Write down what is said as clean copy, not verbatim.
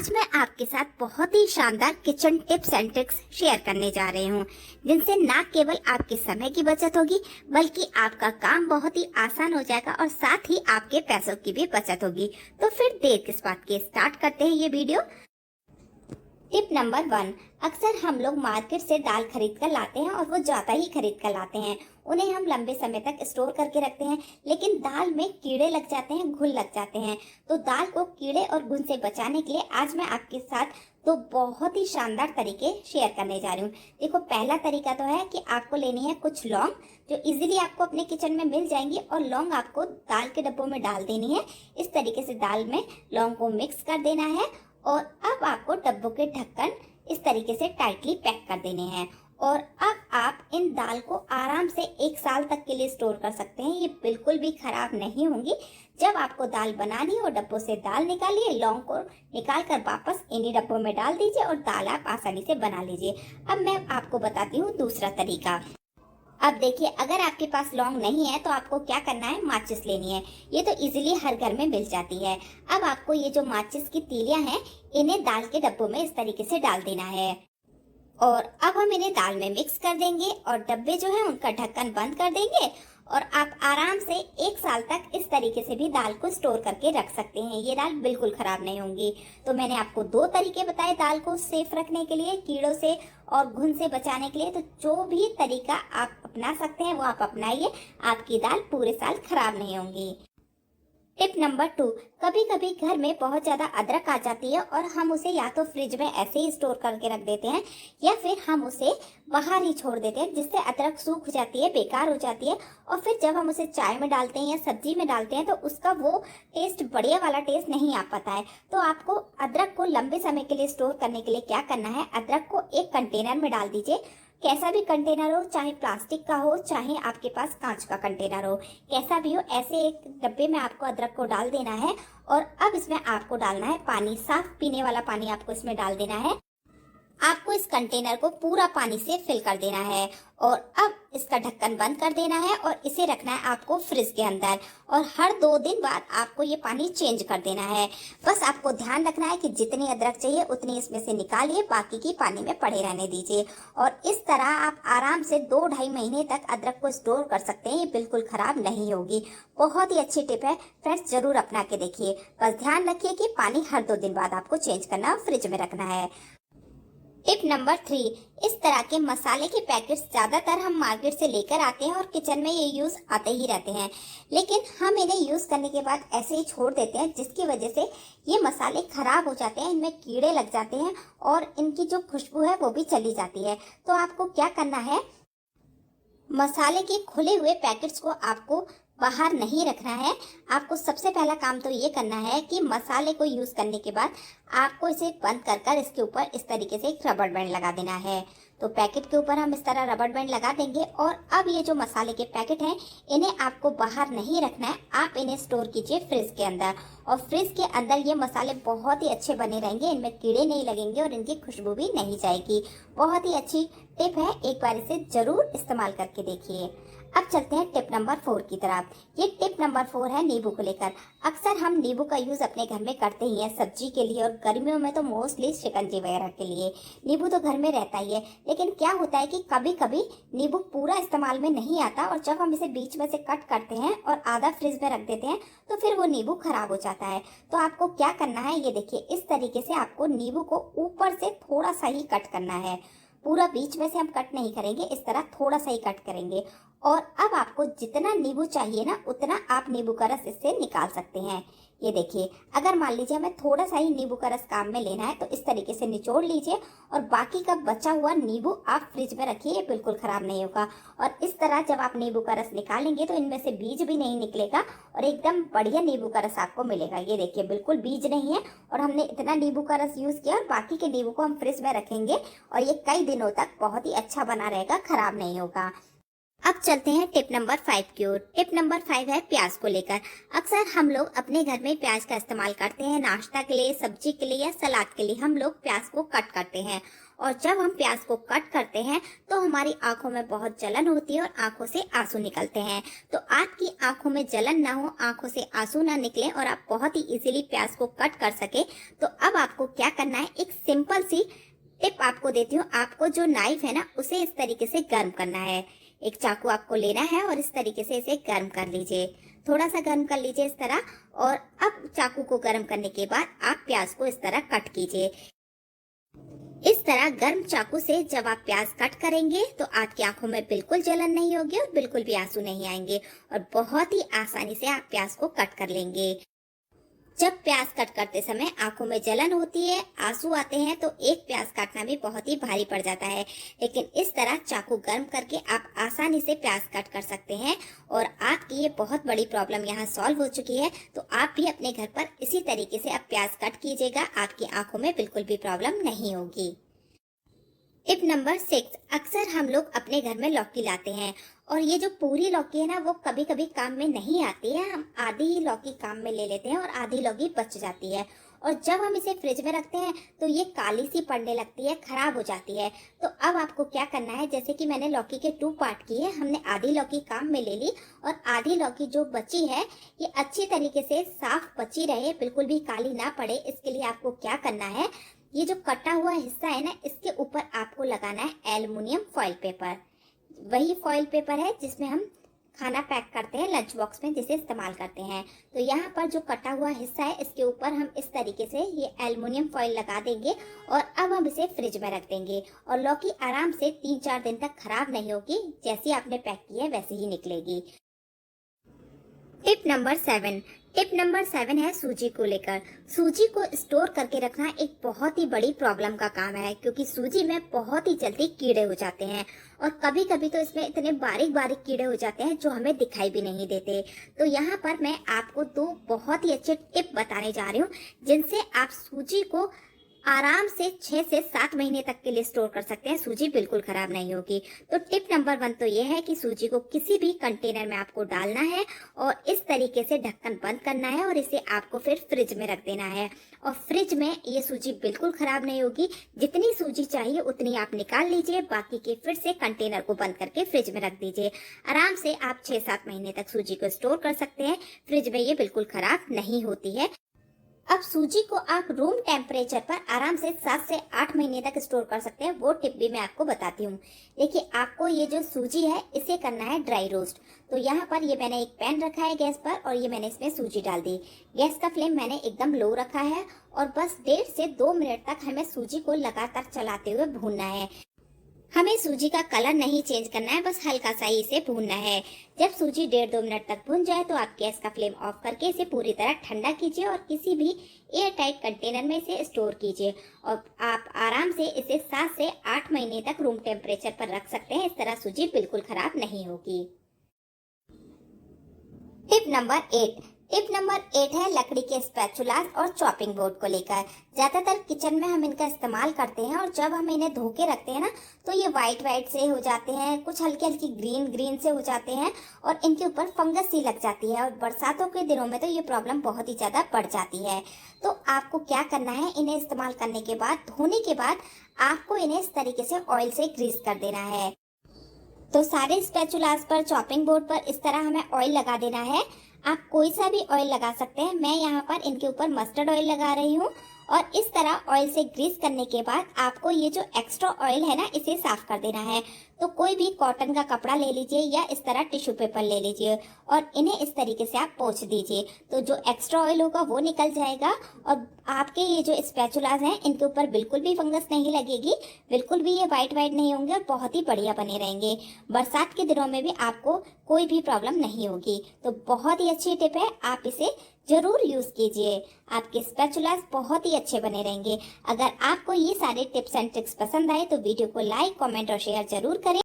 आज मैं आपके साथ बहुत ही शानदार kitchen tips and tricks share करने जा रही हूँ, जिनसे न केवल आपके समय की बचत होगी बल्कि आपका काम बहुत ही आसान हो जाएगा और साथ ही आपके पैसों की भी बचत होगी। तो फिर देर किस बात की, स्टार्ट करते हैं ये वीडियो। टिप नंबर 1, अक्सर हम लोग मार्केट से दाल खरीद कर लाते हैं और वो ज़्यादा ही खरीद कर लाते हैं। उन्हें हम लंबे समय तक स्टोर करके रखते हैं, लेकिन दाल में कीड़े लग जाते हैं, घुन लग जाते हैं। तो दाल को कीड़े और घुन से बचाने के लिए आज मैं आपके साथ दो बहुत ही शानदार तरीके शेयर करने जा रही हूँ। देखो, पहला तरीका तो है कि आपको लेनी है कुछ लौंग, जो इजीली आपको अपने किचन में मिल जाएंगी, और लौंग आपको दाल के डब्बों में डाल देनी है। इस तरीके से दाल में लौंग को मिक्स कर देना है और अब आपको डब्बों के ढक्कन इस तरीके से टाइटली पैक कर देने हैं। और अब आप इन दाल को आराम से 1 साल तक के लिए स्टोर कर सकते हैं। ये बिल्कुल भी खराब नहीं होंगी। जब आपको दाल बनानी हो, डब्बों से दाल निकालिए, लौंग को निकाल कर वापस इन्हीं डब्बों में डाल दीजिए और दाल आप आसानी से बना लीजिए। अब मैं आपको बताती हूँ दूसरा तरीका। अब देखिए, अगर आपके पास लौंग नहीं है तो आपको क्या करना है, माचिस लेनी है। ये तो इजीली हर घर में मिल जाती है। अब आपको ये जो माचिस की तीलियां हैं, इन्हें दाल के डब्बों में इस तरीके से डाल देना है और अब हम इन्हें दाल में मिक्स कर देंगे और डब्बे जो है उनका ढक्कन बंद कर देंगे और आप आराम से 1 साल तक इस तरीके से भी दाल को स्टोर करके रख सकते हैं। ये दाल बिल्कुल खराब नहीं होंगी। तो मैंने आपको 2 तरीके बताए दाल को सेफ रखने के लिए, कीड़ों से और घुन से बचाने के लिए। तो जो भी तरीका आप अपना सकते हैं वो आप अपनाइए, आपकी दाल पूरे साल खराब नहीं होंगी। टिप नंबर 2, कभी कभी घर में बहुत ज्यादा अदरक आ जाती है और हम उसे या तो फ्रिज में ऐसे ही स्टोर करके रख देते हैं या फिर हम उसे बाहर ही छोड़ देते हैं, जिससे अदरक सूख जाती है, बेकार हो जाती है। और फिर जब हम उसे चाय में डालते हैं या सब्जी में डालते हैं तो उसका वो टेस्ट, बढ़िया वाला टेस्ट नहीं आ पाता है। तो आपको अदरक को लंबे समय के लिए स्टोर करने के लिए क्या करना है, अदरक को एक कंटेनर में डाल दीजिए। कैसा भी कंटेनर हो, चाहे प्लास्टिक का हो, चाहे आपके पास कांच का कंटेनर हो, कैसा भी हो, ऐसे एक डब्बे में आपको अदरक को डाल देना है। और अब इसमें आपको डालना है पानी, साफ पीने वाला पानी आपको इसमें डाल देना है। आपको इस कंटेनर को पूरा पानी से फिल कर देना है और अब इसका ढक्कन बंद कर देना है और इसे रखना है आपको फ्रिज के अंदर। और हर 2 दिन बाद आपको ये पानी चेंज कर देना है। बस आपको ध्यान रखना है कि जितनी अदरक चाहिए उतनी इसमें से निकालिए, बाकी की पानी में पड़े रहने दीजिए। और इस तरह आप आराम से 2-2.5 महीने तक अदरक को स्टोर कर सकते हैं। ये बिल्कुल खराब नहीं होगी। बहुत ही अच्छी टिप है फ्रेंड्स, जरूर अपना के देखिए। बस ध्यान रखिए कि पानी हर 2 दिन बाद आपको चेंज करना और फ्रिज में रखना है। टिप नंबर 3, इस तरह के मसाले के पैकेट्स ज्यादातर हम मार्केट से लेकर आते हैं और किचन में ये यूज आते ही रहते हैं, लेकिन हम इन्हें यूज करने के बाद ऐसे ही छोड़ देते हैं, जिसकी वजह से ये मसाले खराब हो जाते हैं, इनमें कीड़े लग जाते हैं और इनकी जो खुशबू है वो भी चली जाती है। तो आपको क्या करना है, मसाले के खुले हुए पैकेट्स को आपको बाहर नहीं रखना है। आपको सबसे पहला काम तो ये करना है कि मसाले को यूज करने के बाद आपको इसे बंद कर इसके ऊपर इस तरीके से एक रबर बैंड लगा देना है। तो पैकेट के ऊपर हम इस तरह रबर बैंड लगा देंगे और अब ये जो मसाले के पैकेट हैं, इन्हें आपको बाहर नहीं रखना है। आप इन्हें स्टोर कीजिए फ्रिज के अंदर और फ्रिज के अंदर ये मसाले बहुत ही अच्छे बने रहेंगे, इनमें कीड़े नहीं लगेंगे और इनकी खुशबू भी नहीं जाएगी। बहुत ही अच्छी टिप है, एक बार इसे जरूर इस्तेमाल करके देखिए। अब चलते हैं टिप नंबर 4 की तरफ। ये टिप नंबर 4 है नींबू को लेकर। अक्सर हम नींबू का यूज अपने घर में करते ही हैं, सब्जी के लिए और गर्मियों में तो मोस्टली शिकंजी वगैरह के लिए। नींबू तो घर में रहता ही है, लेकिन क्या होता है कि कभी कभी नींबू पूरा इस्तेमाल में नहीं आता और जब हम इसे बीच में से कट करते हैं और आधा फ्रिज में रख देते हैं तो फिर वो नींबू खराब हो जाता है। तो आपको क्या करना है, ये देखिए, इस तरीके से आपको नींबू को ऊपर से थोड़ा सा ही कट करना है। पूरा बीच में से हम कट नहीं करेंगे, इस तरह थोड़ा सा ही कट करेंगे। और अब आपको जितना नींबू चाहिए ना, उतना आप नींबू का रस इससे निकाल सकते हैं। ये देखिए, अगर मान लीजिए हमें थोड़ा सा ही नींबू का रस काम में लेना है तो इस तरीके से निचोड़ लीजिए और बाकी का बचा हुआ नींबू आप फ्रिज में रखिए, ये बिल्कुल खराब नहीं होगा। और इस तरह जब आप नींबू का रस निकालेंगे तो इनमें से बीज भी नहीं निकलेगा और एकदम बढ़िया नींबू का रस आपको मिलेगा। ये देखिए, बिल्कुल बीज नहीं है और हमने इतना नींबू का रस यूज किया और बाकी के नींबू को हम फ्रिज में रखेंगे और ये कई दिनों तक बहुत ही अच्छा बना रहेगा, खराब नहीं होगा। अब चलते हैं टिप नंबर 5 की ओर। टिप नंबर 5 है प्याज को लेकर। अक्सर हम लोग अपने घर में प्याज का इस्तेमाल करते हैं, नाश्ता के लिए, सब्जी के लिए या सलाद के लिए हम लोग प्याज को कट करते हैं और जब हम प्याज को कट करते हैं तो हमारी आंखों में बहुत जलन होती है और आंखों से आंसू निकलते हैं। तो आपकी आंखों में जलन ना हो, आंखों से आंसू ना निकले और आप बहुत ही इजीली प्याज को कट कर सके, तो अब आपको क्या करना है, एक सिंपल सी टिप आपको देती हूँ। आपको जो नाइफ है ना, उसे इस तरीके से गर्म करना है। एक चाकू आपको लेना है और इस तरीके से इसे गर्म कर लीजिए, थोड़ा सा गर्म कर लीजिए इस तरह। और अब चाकू को गर्म करने के बाद आप प्याज को इस तरह कट कीजिए। इस तरह गर्म चाकू से जब आप प्याज कट करेंगे तो आपकी आंखों में बिल्कुल जलन नहीं होगी और बिल्कुल भी आंसू नहीं आएंगे और बहुत ही आसानी से आप प्याज को कट कर लेंगे। जब प्याज कट करते समय आंखों में जलन होती है, आंसू आते हैं, तो एक प्याज काटना भी बहुत ही भारी पड़ जाता है। लेकिन इस तरह चाकू गर्म करके आप आसानी से प्याज कट कर सकते हैं और आपकी ये बहुत बड़ी प्रॉब्लम यहाँ सॉल्व हो चुकी है। तो आप भी अपने घर पर इसी तरीके से आप प्याज कट कीजिएगा, आपकी आंखों में बिल्कुल भी प्रॉब्लम नहीं होगी। टिप नंबर 6, अक्सर हम लोग अपने घर में लौकी लाते हैं और ये जो पूरी लौकी है ना, वो कभी कभी काम में नहीं आती है। हम आधी ही लौकी काम में ले लेते हैं और आधी लौकी बच जाती है और जब हम इसे फ्रिज में रखते हैं तो ये काली सी पड़ने लगती है, खराब हो जाती है। तो अब आपको क्या करना है, जैसे कि मैंने लौकी के 2 पार्ट किए, हमने आधी लौकी काम में ले ली और आधी लौकी जो बची है ये अच्छी तरीके से साफ बची रहे, बिल्कुल भी काली ना पड़े। इसके लिए आपको क्या करना है, ये जो कटा हुआ हिस्सा है ना, इसके ऊपर आपको लगाना है एल्युमिनियम फॉइल पेपर। वही फॉइल पेपर है जिसमें हम खाना पैक करते हैं लंच बॉक्स में, जिसे इस्तेमाल करते हैं। तो यहाँ पर जो कटा हुआ हिस्सा है, इसके ऊपर हम इस तरीके से ये एल्युमिनियम फॉइल लगा देंगे और अब हम इसे फ्रिज में रख देंगे और लौकी आराम से 3-4 दिन तक खराब नहीं होगी, जैसी आपने पैक की है वैसे ही निकलेगी। टिप नंबर 7 है सूजी को लेकर। सूजी को स्टोर करके रखना एक बहुत ही बड़ी प्रॉब्लम का काम है, क्योंकि सूजी में बहुत ही जल्दी कीड़े हो जाते हैं और कभी कभी तो इसमें इतने बारीक बारीक कीड़े हो जाते हैं जो हमें दिखाई भी नहीं देते। तो यहाँ पर मैं आपको 2 बहुत ही अच्छे टिप बताने जा रही हूँ, जिनसे आप सूजी को आराम से 6 से 7 महीने तक के लिए स्टोर कर सकते हैं, सूजी बिल्कुल खराब नहीं होगी। तो टिप नंबर 1 तो ये है कि सूजी को किसी भी कंटेनर में आपको डालना है और इस तरीके से ढक्कन बंद करना है और इसे आपको फिर फ्रिज में रख देना है और फ्रिज में ये सूजी बिल्कुल खराब नहीं होगी। जितनी सूजी चाहिए उतनी आप निकाल लीजिए, बाकी के फिर से कंटेनर को बंद करके फ्रिज में रख दीजिए। आराम से आप 6-7 महीने तक सूजी को स्टोर कर सकते हैं, फ्रिज में ये बिल्कुल खराब नहीं होती है। अब सूजी को आप रूम टेम्परेचर पर आराम से 7 से 8 महीने तक स्टोर कर सकते हैं, वो टिप भी मैं आपको बताती हूँ। देखिए, आपको ये जो सूजी है इसे करना है ड्राई रोस्ट। तो यहाँ पर ये मैंने एक पैन रखा है गैस पर और ये मैंने इसमें सूजी डाल दी। गैस का फ्लेम मैंने एकदम लो रखा है और बस 1.5 से 2 मिनट तक हमें सूजी को लगातार चलाते हुए भूनना है। हमें सूजी का कलर नहीं चेंज करना है, बस हल्का सा ही इसे भूनना है। जब सूजी 1.5-2 मिनट तक भून जाए तो आप गैस का फ्लेम ऑफ करके इसे पूरी तरह ठंडा कीजिए और किसी भी एयर टाइट कंटेनर में इसे स्टोर कीजिए और आप आराम से इसे 7 से 8 महीने तक रूम टेम्परेचर पर रख सकते हैं। इस तरह सूजी बिल्कुल खराब नहीं होगी। टिप नंबर 8 है लकड़ी के स्पैचुलास और चॉपिंग बोर्ड को लेकर। ज्यादातर किचन में हम इनका इस्तेमाल करते हैं और जब हम इन्हें धो के रखते हैं ना, तो ये वाइट से हो जाते हैं, कुछ हल्की हल्की ग्रीन से हो जाते हैं और इनके ऊपर फंगस सी लग जाती है और बरसातों के दिनों में तो ये प्रॉब्लम बहुत ही ज्यादा बढ़ जाती है। तो आपको क्या करना है, इन्हें इस्तेमाल करने के बाद, धोने के बाद आपको इन्हें इस तरीके से ऑयल से ग्रीस कर देना है। तो सारे स्पैचुलास पर, चॉपिंग बोर्ड पर इस तरह हमें ऑयल लगा देना है। आप कोई सा भी ऑयल लगा सकते हैं, मैं यहाँ पर इनके ऊपर मस्टर्ड ऑयल लगा रही हूँ और इस तरह ऑयल से ग्रीस करने के बाद आपको ये जो एक्स्ट्रा ऑयल है ना, इसे साफ कर देना है। तो कोई भी कॉटन का कपड़ा ले लीजिए या इस तरह टिश्यू पेपर ले लीजिए और इन्हें इस तरीके से आप पोंछ दीजिए, तो जो एक्स्ट्रा ऑयल होगा वो निकल जाएगा और आपके ये जो स्पैचुलास हैं इनके ऊपर बिल्कुल भी फंगस नहीं लगेगी, बिल्कुल भी ये वाइट नहीं होंगे और बहुत ही बढ़िया बने रहेंगे। बरसात के दिनों में भी आपको कोई भी प्रॉब्लम नहीं होगी। तो बहुत ही अच्छी टिप है, आप इसे जरूर यूज कीजिए, आपके स्पैचुलास बहुत ही अच्छे बने रहेंगे। अगर आपको ये सारे टिप्स एंड ट्रिक्स पसंद आए तो वीडियो को लाइक, कमेंट और शेयर जरूर करें।